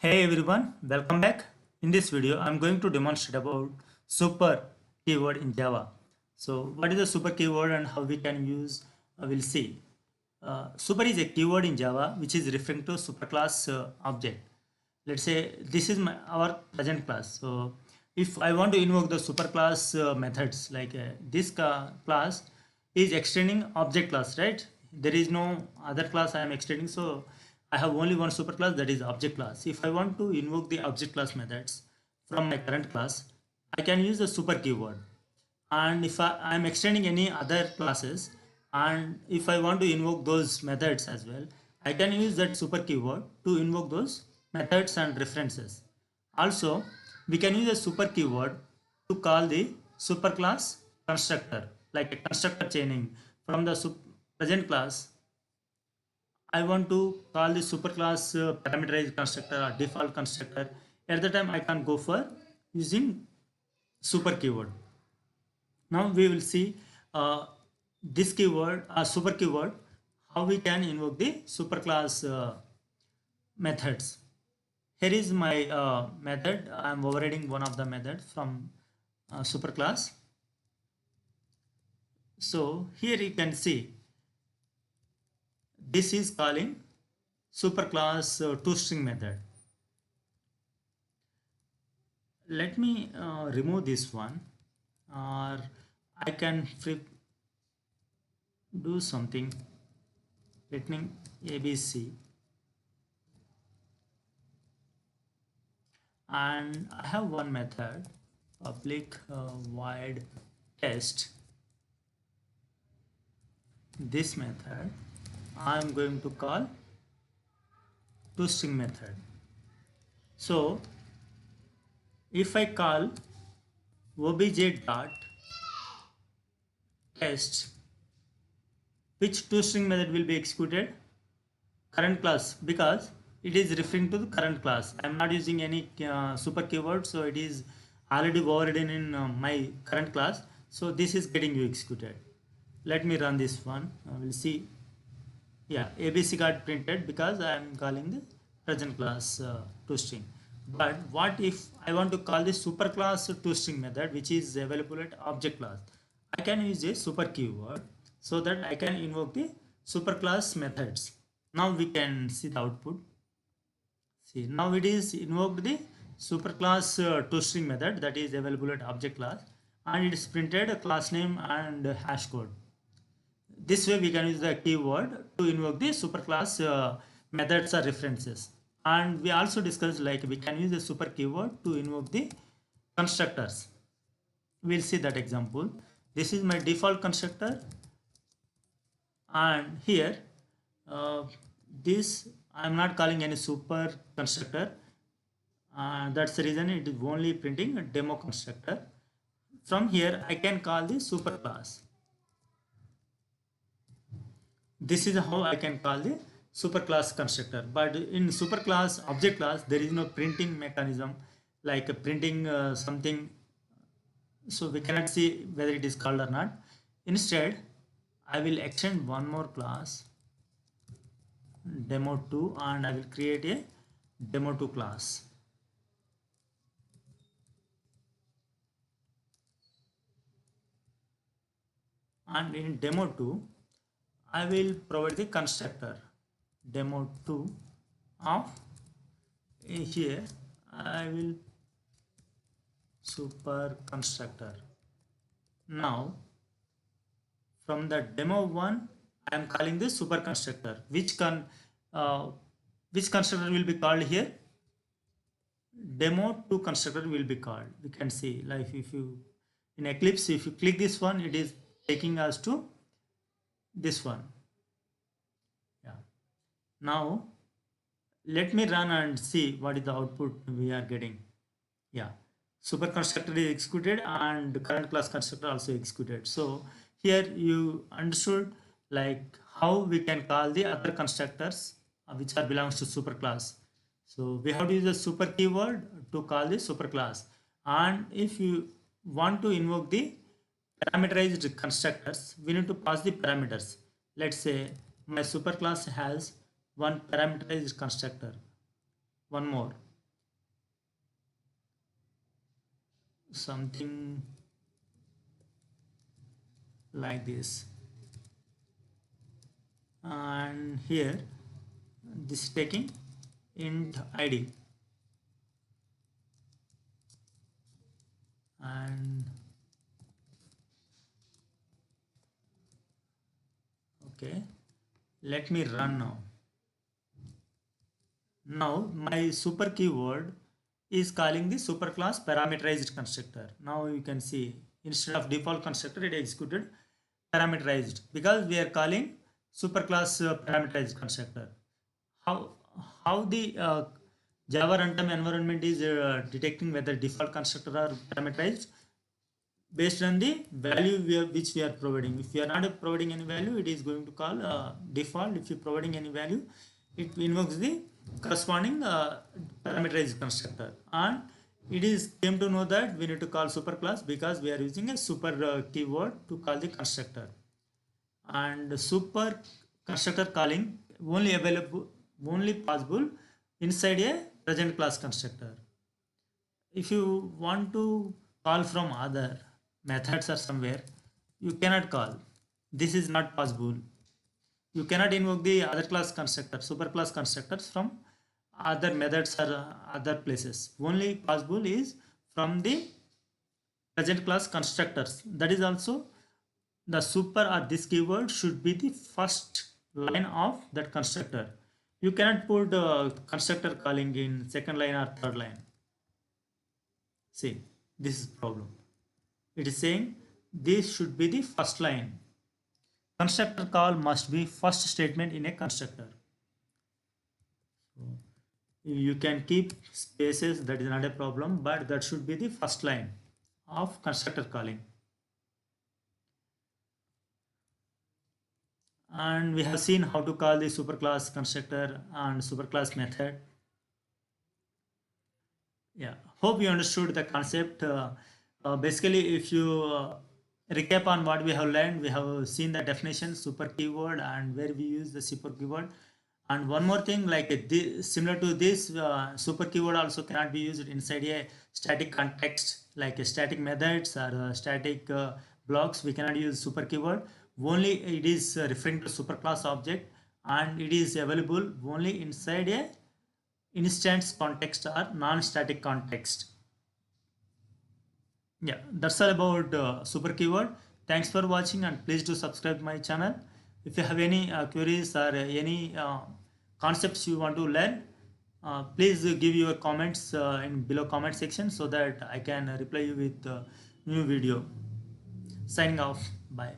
Hey everyone, welcome back. In this video, I'm going to demonstrate about super keyword in Java. So what is a super keyword and how we can use, we'll see. Super is a keyword in Java which is referring to superclass object. Let's say this is our present class. So if I want to invoke the superclass methods like this class is extending object class, right? There is no other class I am extending, so I have only one superclass, that is object class. If I want to invoke the object class methods from my current class, I can use the super keyword. And if I am extending any other classes, and if I want to invoke those methods as well, I can use that super keyword to invoke those methods and references. Also, we can use a super keyword to call the superclass constructor, like a constructor chaining from the present class. I want to call the superclass parameterized constructor or default constructor. At the time, I can go for using super keyword. Now we will see this keyword, super keyword, how we can invoke the superclass methods. Here is my method. I am overriding one of the methods from superclass. So here you can see this is calling superclass toString method. Let me remove this one, or I can do something. Let me ABC, and I have one method public void test. This method I am going to call toString method. So if I call obj dot test, which toString method will be executed? Current class, because it is referring to the current class. I am not using any super keyword, so it is already overridden in my current class. So this is getting executed. Let me run this one. We'll see. Yeah, ABC got printed because I am calling the present class toString. But what if I want to call the superclass toString method, which is available at object class? I can use a super keyword so that I can invoke the superclass methods. Now we can see the output. See, now it is invoked the superclass toString method that is available at object class, and it is printed a class name and hash code. This way we can use the keyword to invoke the superclass methods or references. And we also discussed like we can use the super keyword to invoke the constructors. We'll see that example. This is my default constructor, and here this I am not calling any super constructor. That's the reason it is only printing a demo constructor. From here I can call the superclass. This is how I can call the superclass constructor. But in superclass object class, there is no printing mechanism like printing something. So we cannot see whether it is called or not. Instead, I will extend one more class, demo2, and I will create a demo2 class. And in demo2, I will provide the constructor demo2 of here. I will super constructor. Now from the demo1, I am calling this super constructor. Which constructor will be called here? Demo2 constructor will be called. We can see like if you in Eclipse, if you click this one, it is taking us to this one. Yeah. Now let me run and see what is the output we are getting. Yeah, super constructor is executed and current class constructor also executed. So here you understood like how we can call the other constructors which are belongs to super class. So we have to use a super keyword to call the super class. And if you want to invoke the parameterized constructors, we need to pass the parameters. Let's say my superclass has one parameterized constructor, one more. something like this, and here this is taking int id, and okay, let me run now. Now my super keyword is calling the superclass parameterized constructor. Now you can see instead of default constructor it executed parameterized because we are calling superclass parameterized constructor. How the Java runtime environment is detecting whether default constructor are parameterized based on the value which we are providing. If we are not providing any value, it is going to call default. If you are providing any value, it invokes the corresponding parameterized constructor. And it is came to know that we need to call superclass because we are using a super keyword to call the constructor. And super constructor calling only possible inside a present class constructor. If you want to call from other methods or somewhere, you cannot call. This is not possible. You cannot invoke the other class constructor, superclass constructors from other methods or other places. Only possible is from the present class constructors. That is also the super or this keyword should be the first line of that constructor. You cannot put constructor calling in second line or third line. See, this is problem. It is saying this should be the first line. Constructor call must be first statement in a constructor. So you can keep spaces, that is not a problem, but that should be the first line of constructor calling. And we have seen how to call the superclass constructor and superclass method. Yeah, hope you understood the concept. Basically, if you recap on what we have learned, we have seen the definition, super keyword, and where we use the super keyword. And one more thing, like similar to this, super keyword also cannot be used inside a static context, like a static methods or static blocks. We cannot use super keyword. Only it is referring to superclass object, and it is available only inside a instance context or non-static context. Yeah, that's all about super keyword. Thanks for watching, and please do subscribe my channel. If you have any queries or any concepts you want to learn, please give your comments in below comment section so that I can reply you with new video. Signing off. Bye.